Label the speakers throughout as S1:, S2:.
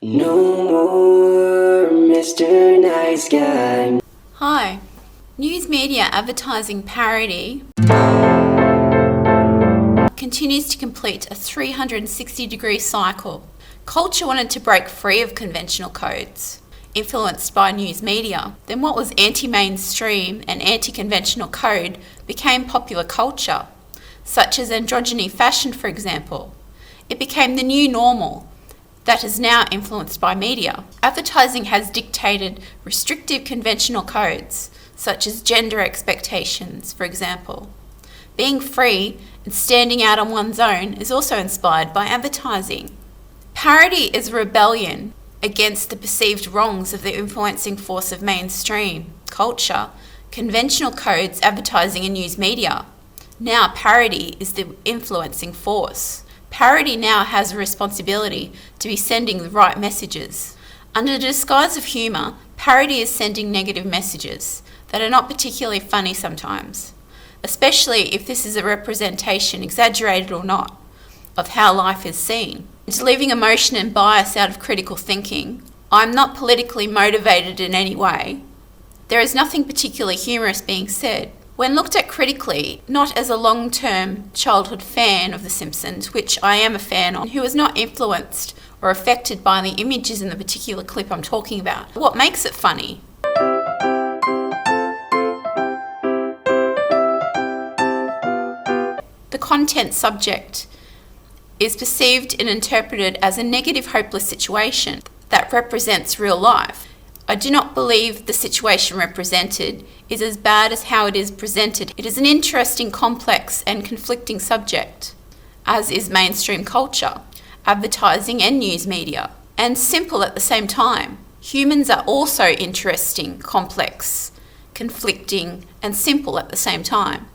S1: No more Mr. Nice Guy.
S2: Hi. News media advertising parody continues to complete a 360-degree cycle. Culture wanted to break free of conventional codes influenced by news media. Then what was anti-mainstream and anti-conventional code became popular culture, such as androgyny fashion, for example. It became the new normal that is now influenced by media. Advertising has dictated restrictive conventional codes, such as gender expectations, for example. Being free and standing out on one's own is also inspired by advertising. Parody is rebellion against the perceived wrongs of the influencing force of mainstream culture, conventional codes, advertising and news media. Now parody is the influencing force. Parody now has a responsibility to be sending the right messages. Under the disguise of humour, parody is sending negative messages that are not particularly funny sometimes, especially if this is a representation, exaggerated or not, of how life is seen. It's leaving emotion and bias out of critical thinking. I'm not politically motivated in any way. There is nothing particularly humorous being said. When looked at critically, not as a long-term childhood fan of The Simpsons, which I am a fan of, who is not influenced or affected by the images in the particular clip I'm talking about, what makes it funny? The content subject is perceived and interpreted as a negative, hopeless situation that represents real life. I do not believe the situation represented is as bad as how it is presented. It is an interesting, complex and conflicting subject, as is mainstream culture, advertising and news media, and simple at the same time. Humans are also interesting, complex, conflicting and simple at the same time.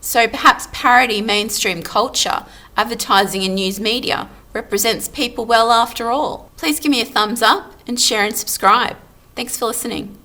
S2: So perhaps parody mainstream culture, advertising and news media represents people well after all. Please give me a thumbs up and share and subscribe. Thanks for listening.